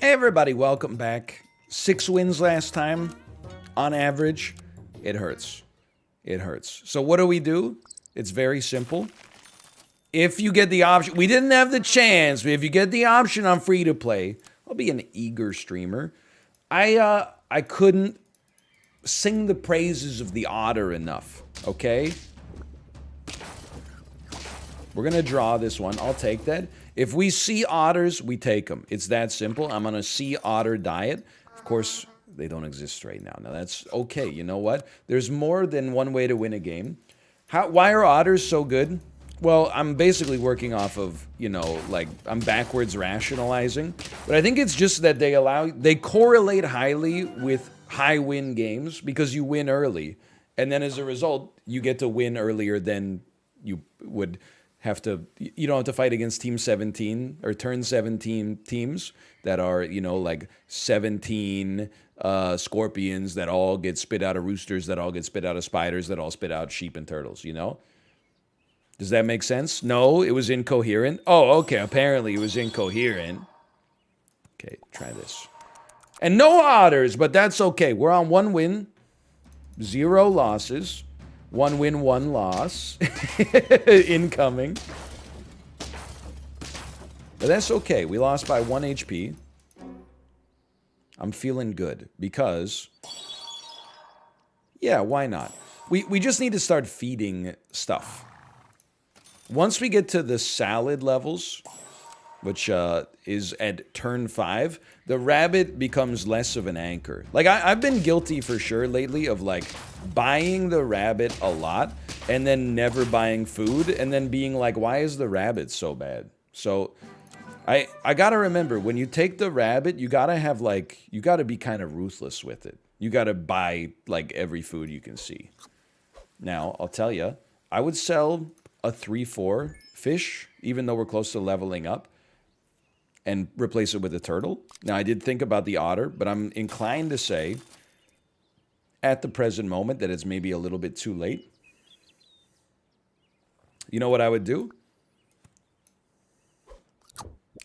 Hey everybody, welcome back. 6 wins last time, on average. It hurts. It hurts. So what do? It's very simple. If you get the option, we didn't have the chance, but if you get the option on free to play, I'll be an eager streamer. I couldn't sing the praises of the otter enough, okay? We're gonna draw this one. I'll take that. If we see otters, we take them. It's that simple. I'm on a sea otter diet. Of course, they don't exist right now. Now, that's okay. You know what? There's more than one way to win a game. Why are otters so good? Well, I'm basically working off of, you know, like, I'm backwards rationalizing. But I think it's just that they correlate highly with high win games because you win early. And then as a result, you get to win earlier than you would you don't have to fight against team 17 or turn 17 teams that are, you know, like 17 scorpions that all get spit out of roosters, that all get spit out of spiders, that all spit out sheep and turtles, you know? Does that make sense? No, it was incoherent. Oh, okay, apparently it was incoherent. Okay, try this. And no otters, but that's okay. We're on 1 win, 0 losses. 1 win, 1 loss. Incoming. But that's okay. We lost by 1 HP. I'm feeling good because, yeah, why not? We just need to start feeding stuff. Once we get to the salad levels, which is at turn 5, the rabbit becomes less of an anchor. Like, I've been guilty for sure lately of, like, buying the rabbit a lot and then never buying food and then being like, why is the rabbit so bad? So, I gotta remember, when you take the rabbit, you gotta have, like, you gotta be kind of ruthless with it. You gotta buy, like, every food you can see. Now, I'll tell you, I would sell a 3-4 fish, even though we're close to leveling up, and replace it with a turtle. Now, I did think about the otter, but I'm inclined to say, at the present moment, that it's maybe a little bit too late. You know what I would do?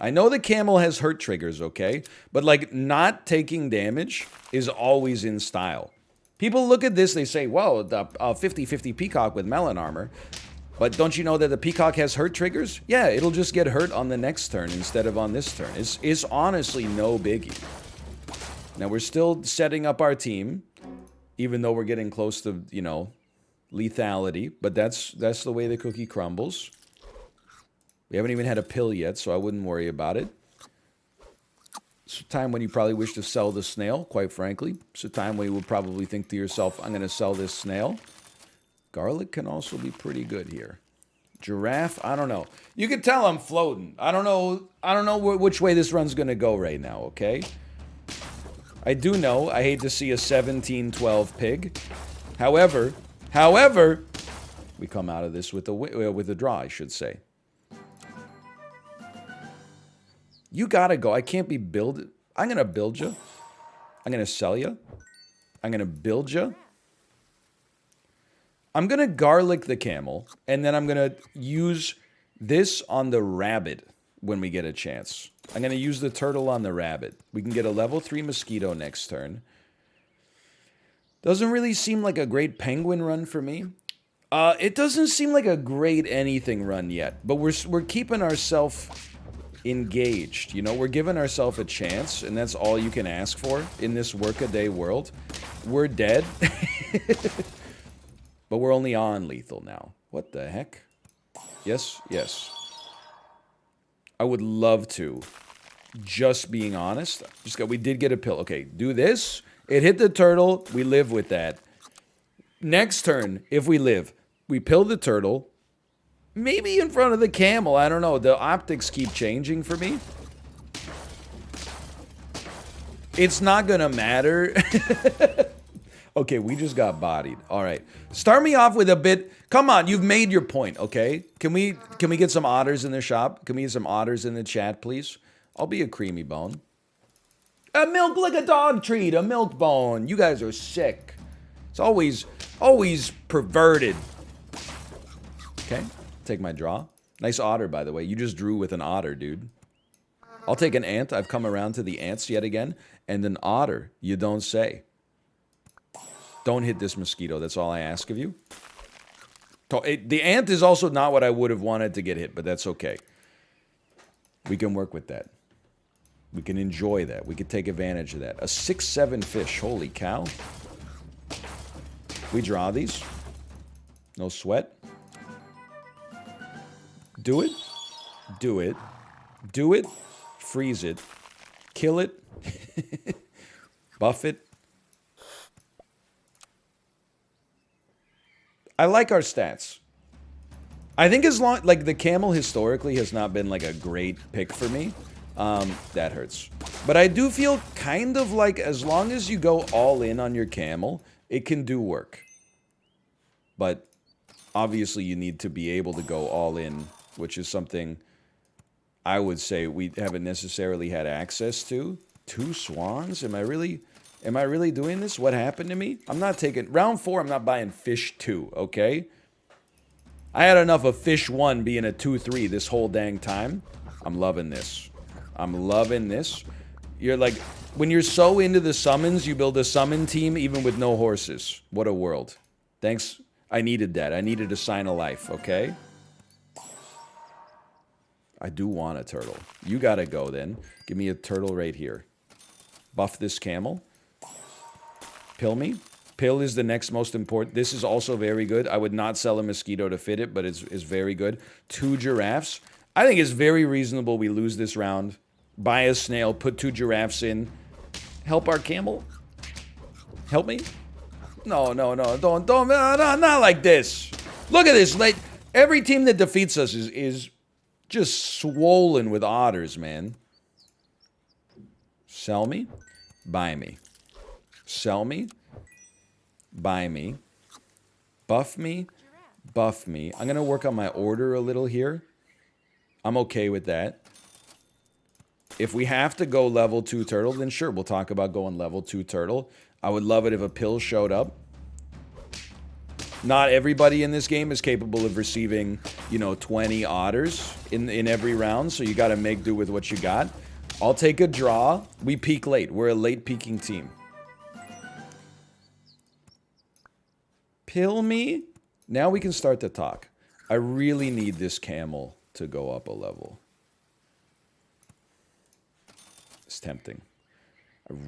I know the camel has hurt triggers, okay? But, like, not taking damage is always in style. People look at this, they say, whoa, the 50-50 peacock with melon armor. But don't you know that the peacock has hurt triggers? Yeah, it'll just get hurt on the next turn instead of on this turn. It's honestly no biggie. Now, we're still setting up our team, even though we're getting close to, you know, lethality. But that's the way the cookie crumbles. We haven't even had a pill yet, so I wouldn't worry about it. It's a time when you probably wish to sell the snail, quite frankly. It's a time when you would probably think to yourself, I'm going to sell this snail. Garlic can also be pretty good here. Giraffe, I don't know. You can tell I'm floating. I don't know which way this run's going to go right now, okay? I do know I hate to see a 17-12 pig. However, we come out of this with a draw, I should say. You gotta go. I can't be build. I'm going to build you. I'm going to sell you. I'm going to build you. I'm going to garlic the camel, and then I'm going to use this on the rabbit when we get a chance. I'm going to use the turtle on the rabbit. We can get a level 3 mosquito next turn. Doesn't really seem like a great penguin run for me. It doesn't seem like a great anything run yet, but we're keeping ourselves engaged. You know, we're giving ourselves a chance, and that's all you can ask for in this workaday world. We're dead. But we're only on lethal now. What the heck? Yes, yes. I would love to. Just being honest. We did get a pill. Okay, do this. It hit the turtle. We live with that. Next turn, if we live, we pill the turtle. Maybe in front of the camel. I don't know. The optics keep changing for me. It's not gonna matter. Okay, we just got bodied. All right. Start me off with a bit. Come on, you've made your point, okay? Can we get some otters in the shop? Can we get some otters in the chat, please? I'll be a creamy bone. A milk like a dog treat, a milk bone. You guys are sick. It's always perverted. Okay, take my draw. Nice otter, by the way. You just drew with an otter, dude. I'll take an ant. I've come around to the ants yet again. And an otter. You don't say. Don't hit this mosquito. That's all I ask of you. The ant is also not what I would have wanted to get hit, but that's okay. We can work with that. We can enjoy that. We can take advantage of that. A 6-7 fish. Holy cow. We draw these. No sweat. Do it. Do it. Do it. Freeze it. Kill it. Buff it. I like our stats. I think as long... Like, the camel historically has not been, like, a great pick for me. That hurts. But I do feel kind of like as long as you go all in on your camel, it can do work. But obviously you need to be able to go all in, which is something I would say we haven't necessarily had access to. 2 swans? Am I really doing this? What happened to me? I'm not taking... Round 4, I'm not buying fish 2, okay? I had enough of fish 1 being a 2-3 this whole dang time. I'm loving this. I'm loving this. You're like... When you're so into the summons, you build a summon team even with no horses. What a world. Thanks. I needed that. I needed a sign of life, okay? I do want a turtle. You gotta go then. Give me a turtle right here. Buff this camel. Pill me. Pill is the next most important. This is also very good. I would not sell a mosquito to fit it, but it's very good. 2 giraffes. I think it's very reasonable we lose this round. Buy a snail, put 2 giraffes in. Help our camel. Help me. No, don't, not like this. Look at this. Like, every team that defeats us is just swollen with otters, man. Sell me. Buy me. Sell me. Buy me. Buff me. Buff me. I'm going to work on my order a little here. I'm okay with that. If we have to go level 2 turtle, then sure, we'll talk about going level 2 turtle. I would love it if a pill showed up. Not everybody in this game is capable of receiving, you know, 20 otters in every round, so you got to make do with what you got. I'll take a draw. We peak late. We're a late peaking team. Pill me? Now we can start to talk. I really need this camel to go up a level. It's tempting. That's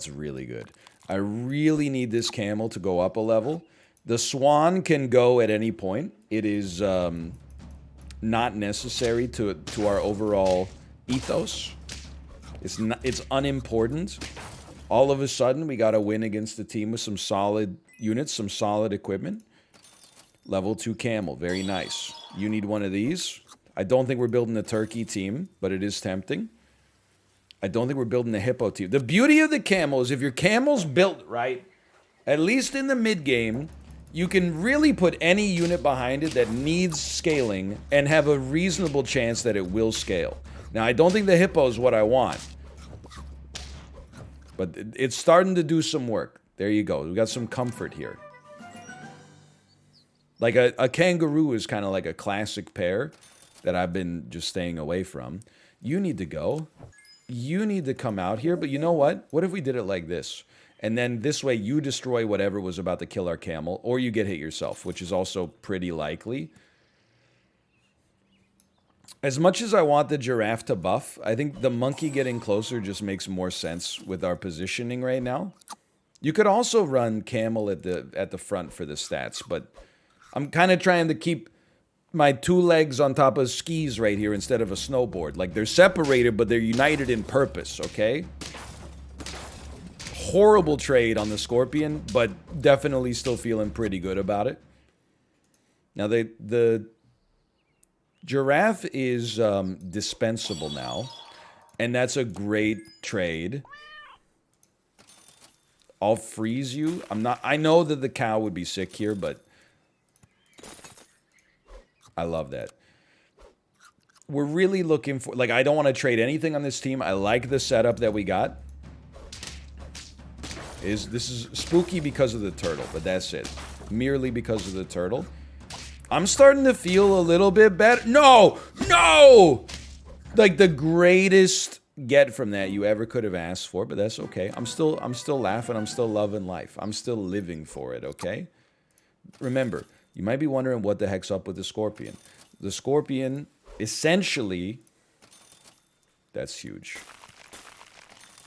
really good. I really need this camel to go up a level. The swan can go at any point. It is not necessary to our overall ethos. It's unimportant. All of a sudden, we got to win against a team with some solid units, some solid equipment. Level 2 camel, very nice. You need one of these. I don't think we're building a turkey team, but it is tempting. I don't think we're building a hippo team. The beauty of the camel is if your camel's built right, at least in the mid-game, you can really put any unit behind it that needs scaling and have a reasonable chance that it will scale. Now, I don't think the hippo is what I want. But it's starting to do some work. There you go. We got some comfort here. Like a kangaroo is kind of like a classic pair that I've been just staying away from. You need to go. You need to come out here, but you know what? What if we did it like this? And then this way you destroy whatever was about to kill our camel, or you get hit yourself, which is also pretty likely. As much as I want the giraffe to buff, I think the monkey getting closer just makes more sense with our positioning right now. You could also run camel at the front for the stats, but I'm kind of trying to keep my 2 legs on top of skis right here instead of a snowboard. Like, they're separated, but they're united in purpose, okay? Horrible trade on the scorpion, but definitely still feeling pretty good about it. Now, the giraffe is dispensable now, and that's a great trade. I'll freeze you. I know that the cow would be sick here, but I love that. We're really looking for... Like, I don't want to trade anything on this team. I like the setup that we got. This is spooky because of the turtle, but that's it. Merely because of the turtle. I'm starting to feel a little bit better. No! No! like the greatest get from that you ever could have asked for, but that's okay. I'm still laughing. I'm still loving life. I'm still living for it, okay? Remember, you might be wondering what the heck's up with the Scorpion. The Scorpion, essentially, that's huge.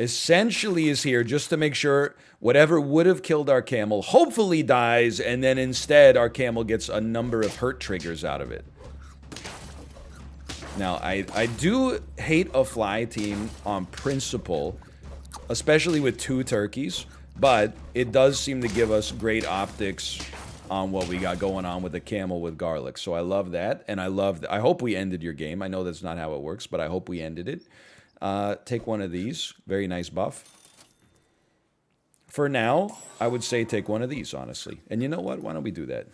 Essentially is here just to make sure whatever would have killed our camel hopefully dies, and then instead our camel gets a number of hurt triggers out of it. Now, I do hate a fly team on principle, especially with 2 turkeys, but it does seem to give us great optics on what we got going on with the camel with garlic. So I love that, and I hope we ended your game. I know that's not how it works, but I hope we ended it. Take one of these. Very nice buff. For now, I would say take one of these, honestly. And you know what? Why don't we do that?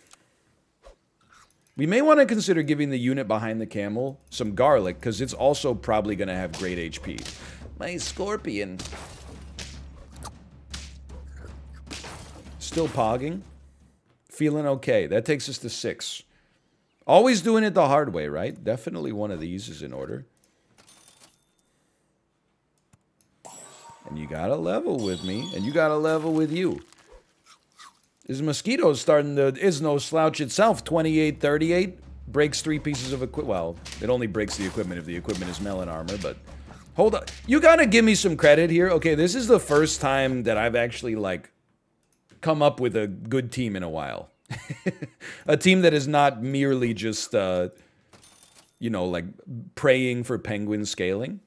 We may want to consider giving the unit behind the camel some garlic, because it's also probably going to have great HP. My Scorpion. Still pogging. Feeling okay. That takes us to 6. Always doing it the hard way, right? Definitely one of these is in order. And you gotta level with me, and you gotta level with you. This mosquito's starting to, is no slouch itself. 28-38, breaks 3 pieces of equipment. Well, it only breaks the equipment if the equipment is melon armor, but hold on. You gotta give me some credit here. Okay, this is the first time that I've actually, like, come up with a good team in a while. A team that is not merely just, you know, like, praying for penguin scaling.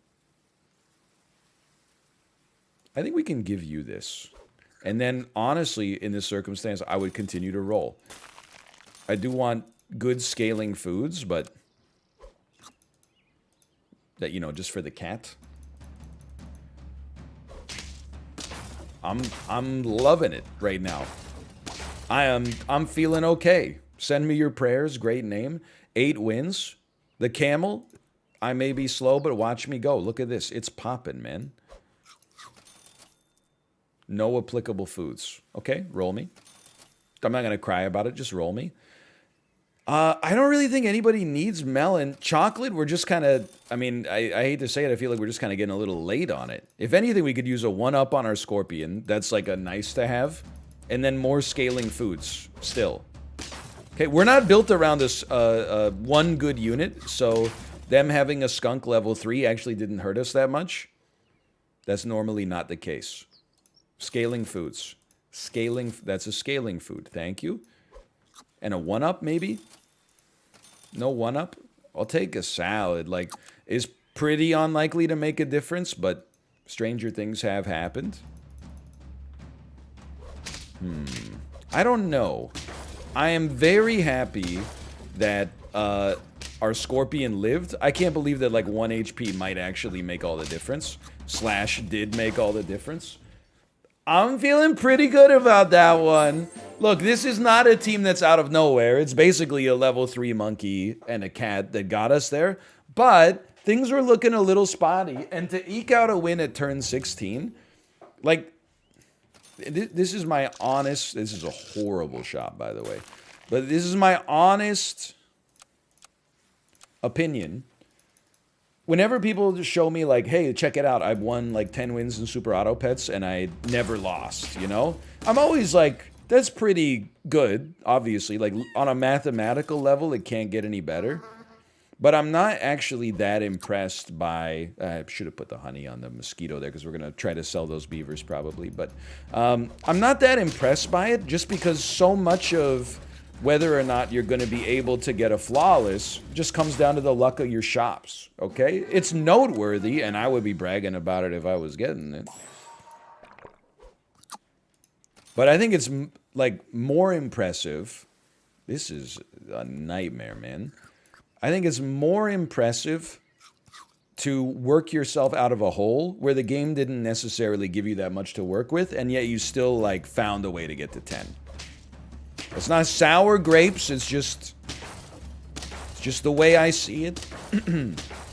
I think we can give you this. And then, honestly, in this circumstance, I would continue to roll. I do want good scaling foods, but that, you know, just for the cat. I'm loving it right now. I'm feeling okay. Send me your prayers. Great name. 8 wins. The camel, I may be slow, but watch me go. Look at this. It's popping, man. No applicable foods. Okay, roll me. I'm not going to cry about it. Just roll me. I don't really think anybody needs melon. Chocolate, we're just kind of... I mean, I hate to say it. I feel like we're just kind of getting a little late on it. If anything, we could use a 1-up on our Scorpion. That's like a nice to have. And then more scaling foods still. Okay, we're not built around this one good unit. So them having a skunk level 3 actually didn't hurt us that much. That's normally not the case. Scaling foods. Scaling, that's a scaling food. Thank you. And a 1-up, maybe? No 1-up? I'll take a salad. Like, is pretty unlikely to make a difference, but stranger things have happened. I don't know. I am very happy that our Scorpion lived. I can't believe that, like, 1 HP might actually make all the difference. Slash did make all the difference. I'm feeling pretty good about that one. Look, this is not a team that's out of nowhere. It's basically a level 3 monkey and a cat that got us there. But things were looking a little spotty. And to eke out a win at turn 16, like, this is my honest... This is a horrible shot, by the way. But this is my honest opinion. Whenever people just show me, like, hey, check it out, I've won, like, 10 wins in Super Auto Pets, and I never lost, you know? I'm always like, that's pretty good, obviously. Like, on a mathematical level, it can't get any better. But I'm not actually that impressed by... I should have put the honey on the mosquito there, because we're going to try to sell those beavers, probably. But I'm not that impressed by it, just because so much of whether or not you're going to be able to get a flawless just comes down to the luck of your shops, okay? It's noteworthy, and I would be bragging about it if I was getting it. But I think it's, like, more impressive. This is a nightmare, man. I think it's more impressive to work yourself out of a hole where the game didn't necessarily give you that much to work with, and yet you still, like, found a way to get to 10. It's not sour grapes, it's just the way I see it.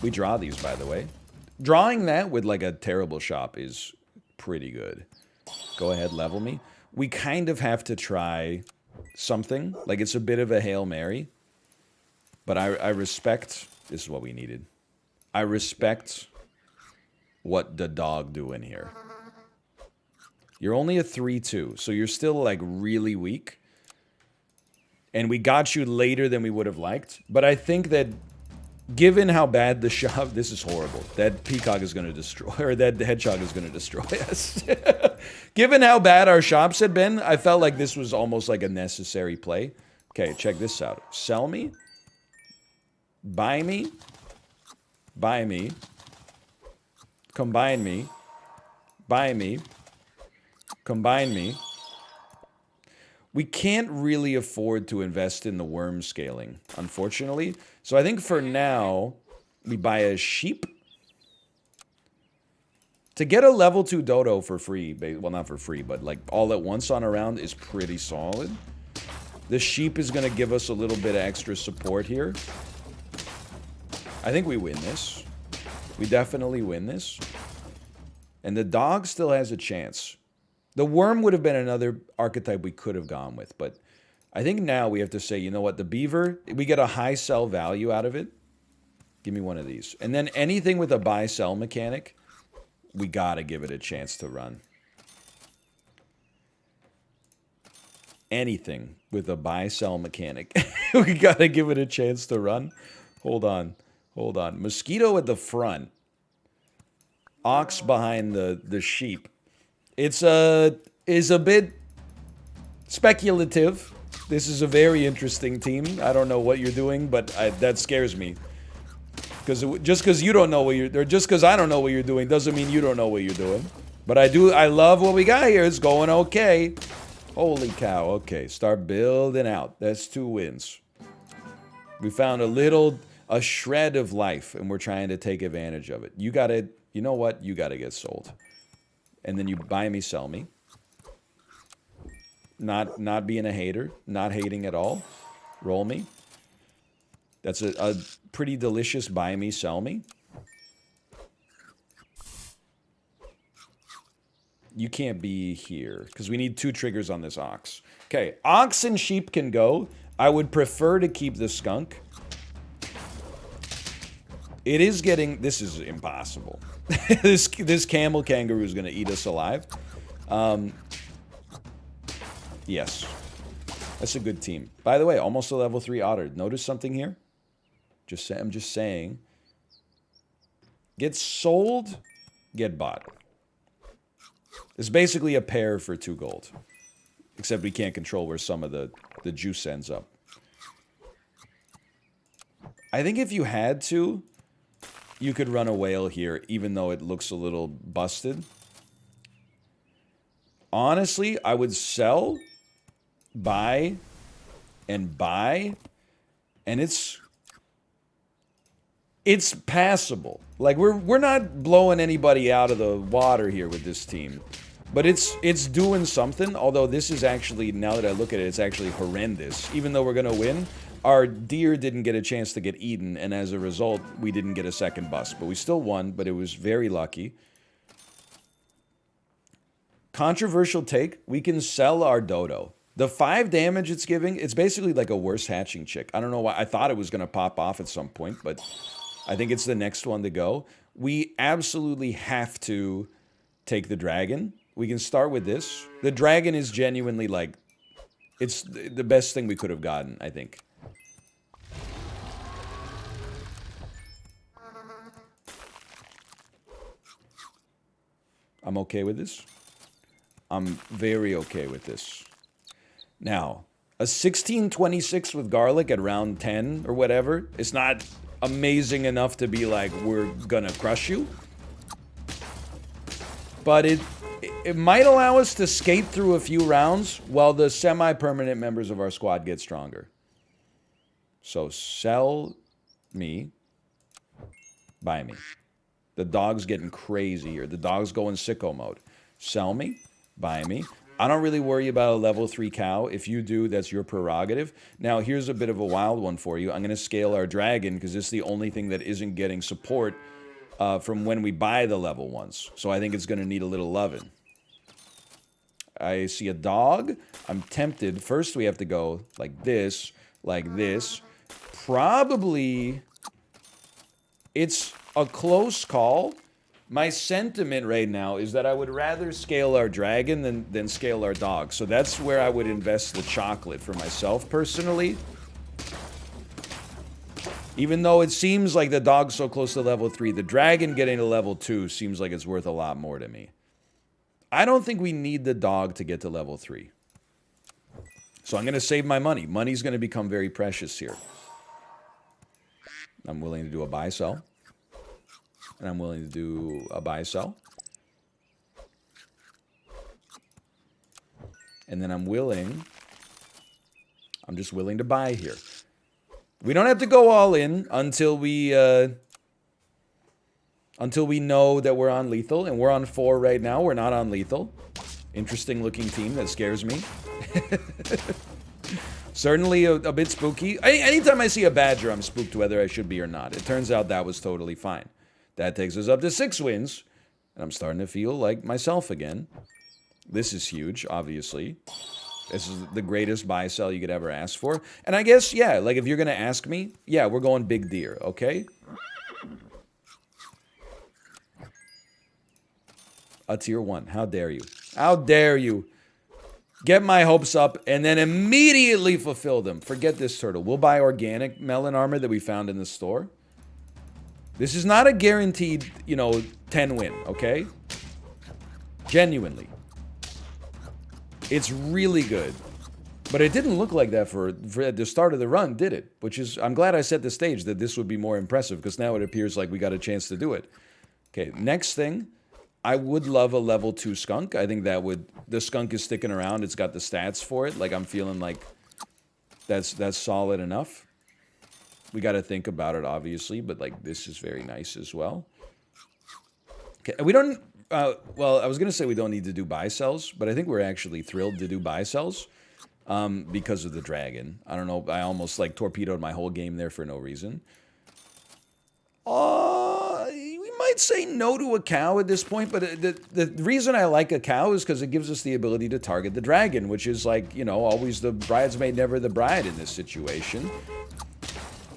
We draw these, by the way. Drawing that with, like, a terrible shop is pretty good. Go ahead, level me. We kind of have to try something. Like, it's a bit of a Hail Mary. But I respect... This is what we needed. I respect what the dog doing here. You're only a 3-2, so you're still, like, really weak. And we got you later than we would have liked. But I think that, given how bad the shop... This is horrible. That peacock is going to destroy... Or that hedgehog is going to destroy us. Given how bad our shops had been, I felt like this was almost like a necessary play. Okay, check this out. Sell me. Buy me. Buy me. Combine me. Buy me. Combine me. We can't really afford to invest in the worm scaling, unfortunately. So I think for now, we buy a sheep. To get a level 2 dodo for free, well, not for free, but like all at once on a round is pretty solid. The sheep is going to give us a little bit of extra support here. I think we win this. We definitely win this. And the dog still has a chance. The worm would have been another archetype we could have gone with, but I think now we have to say, you know what, the beaver, we get a high sell value out of it. Give me one of these. And then anything with a buy-sell mechanic, we gotta give it a chance to run. Anything with a buy-sell mechanic, we gotta give it a chance to run. Hold on, hold on. Mosquito at the front. Ox behind the sheep. It's is a bit speculative. This is a very interesting team. I don't know what you're doing, but that scares me. Because just because you don't know what you're, or just because I don't know what you're doing, doesn't mean you don't know what you're doing. But I love what we got here. It's going okay. Holy cow. Okay, start building out. That's 2 wins. We found a shred of life, and we're trying to take advantage of it. You gotta, you know what? You gotta get sold. And then you buy me, sell me. Not being a hater. Not hating at all. Roll me. That's a pretty delicious buy me, sell me. You can't be here, because we need 2 triggers on this ox. Okay, ox and sheep can go. I would prefer to keep the skunk. It is getting... This is impossible. This camel kangaroo is going to eat us alive. Yes. That's a good team. By the way, almost a level 3 otter. Notice something here? I'm just saying. Get sold, get bought. It's basically a pair for 2 gold. Except we can't control where some of the juice ends up. I think if you had to, you could run a whale here, even though it looks a little busted. Honestly, I would sell, buy, and buy, and it's passable. Like, we're not blowing anybody out of the water here with this team. But it's doing something, although this is actually, now that I look at it, it's actually horrendous. Even though we're going to win, our deer didn't get a chance to get eaten, and as a result, we didn't get a second bust. But we still won, but it was very lucky. Controversial take, we can sell our dodo. The 5 damage it's giving, it's basically like a worse hatching chick. I don't know why, I thought it was going to pop off at some point, but I think it's the next one to go. We absolutely have to take the dragon. We can start with this. The dragon is genuinely, like, it's the best thing we could have gotten, I think. I'm okay with this. I'm very okay with this. Now, a 1626 with garlic at round 10 or whatever, it's not amazing enough to be like, we're gonna crush you. But it might allow us to skate through a few rounds while the semi-permanent members of our squad get stronger. So sell me, buy me. The dog's getting crazy here. The dog's going sicko mode. Sell me, buy me. I don't really worry about a level 3 cow. If you do, that's your prerogative. Now, here's a bit of a wild one for you. I'm going to scale our dragon because it's the only thing that isn't getting support from when we buy the level ones. So I think it's going to need a little loving. I see a dog. I'm tempted. First, we have to go like this, like this. Probably, it's a close call. My sentiment right now is that I would rather scale our dragon than scale our dog. So that's where I would invest the chocolate for myself personally. Even though it seems like the dog's so close to level 3, the dragon getting to level 2 seems like it's worth a lot more to me. I don't think we need the dog to get to level 3. So I'm going to save my money. Money's going to become very precious here. I'm willing to do a buy-sell. And I'm willing to do a buy-sell. And then I'm just willing to buy here. We don't have to go all in until we know that we're on lethal. And we're on 4 right now. We're not on lethal. Interesting looking team that scares me. Certainly a bit spooky. Anytime I see a badger, I'm spooked whether I should be or not. It turns out that was totally fine. That takes us up to 6 wins. And I'm starting to feel like myself again. This is huge, obviously. This is the greatest buy-sell you could ever ask for. And I guess, yeah, like if you're going to ask me, yeah, we're going big deer, okay? A tier 1. How dare you? How dare you? Get my hopes up and then immediately fulfill them. Forget this turtle. We'll buy organic melon armor that we found in the store. This is not a guaranteed, 10 win, okay? Genuinely. It's really good. But it didn't look like that for at the start of the run, did it? Which is, I'm glad I set the stage that this would be more impressive, because now it appears like we got a chance to do it. Okay, next thing. I would love a level 2 skunk. I think that would... The skunk is sticking around. It's got the stats for it. Like, I'm feeling like that's solid enough. We got to think about it, obviously, but, like, this is very nice as well. Okay, we don't... well, I was going to say we don't need to do buy-sells, but I think we're actually thrilled to do buy-sells because of the dragon. I don't know. I almost, like, torpedoed my whole game there for no reason. We might say no to a cow at this point, but the reason I like a cow is because it gives us the ability to target the dragon, which is like, always the bridesmaid, never the bride in this situation.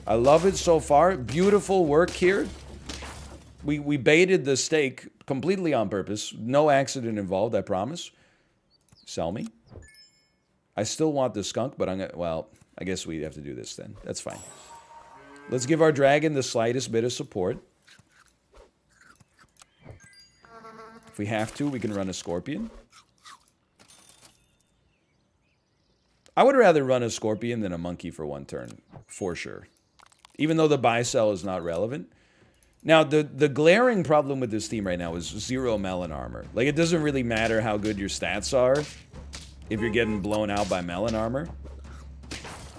I love it so far. Beautiful work here. We baited the stake completely on purpose. No accident involved, I promise. Sell me. I still want the skunk, but well, I guess we have to do this then. That's fine. Let's give our dragon the slightest bit of support. If we have to, we can run a scorpion. I would rather run a scorpion than a monkey for 1 turn, for sure. Even though the buy-sell is not relevant. Now, the glaring problem with this team right now is 0 melon armor. Like, it doesn't really matter how good your stats are if you're getting blown out by melon armor.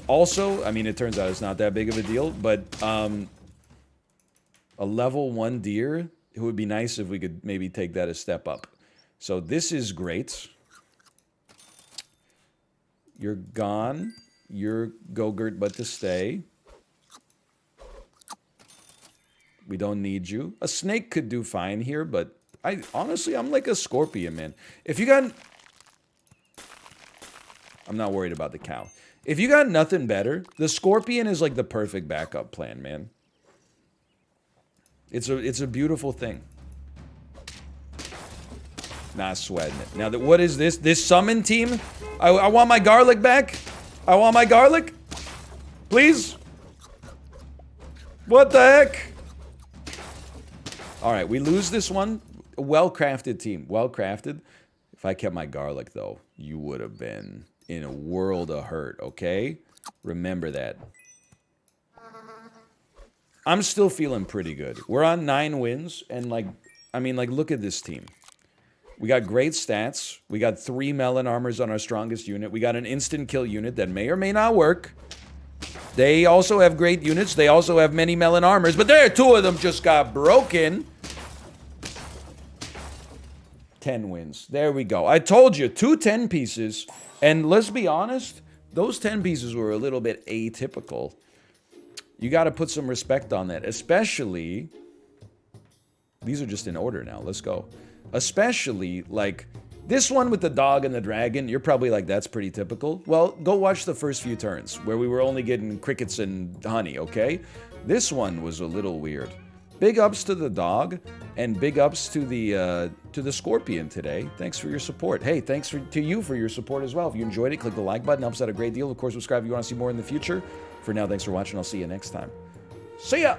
Also, I mean, it turns out it's not that big of a deal, but a level 1 deer, it would be nice if we could maybe take that a step up. So this is great. You're gone. You're Gogurt but to stay. We don't need you. A snake could do fine here, but honestly, I'm like a scorpion, man. If you got... I'm not worried about the cow. If you got nothing better, the scorpion is like the perfect backup plan, man. It's a beautiful thing. Not sweating it. Now, what is this? This summon team? I want my garlic back. I want my garlic. Please. What the heck? All right, we lose this one. A well-crafted team. Well-crafted. If I kept my garlic, though, you would have been in a world of hurt, okay? Remember that. I'm still feeling pretty good. We're on 9 wins, and like, I mean, like, look at this team. We got great stats. We got 3 melon armors on our strongest unit. We got an instant kill unit that may or may not work. They also have great units. They also have many melon armors, but there, 2 of them just got broken. 10 wins. There we go. I told you, 2 10 pieces, and let's be honest, those 10 pieces were a little bit atypical. You got to put some respect on that, especially... These are just in order now. Let's go. Especially, like, this one with the dog and the dragon, you're probably like, that's pretty typical. Well, go watch the first few turns, where we were only getting crickets and honey, okay? This one was a little weird. Big ups to the dog, and big ups to the scorpion today. Thanks for your support. Hey, thanks to you for your support as well. If you enjoyed it, click the like button. Helps out a great deal. Of course, subscribe if you want to see more in the future. For now, thanks for watching. I'll see you next time. See ya!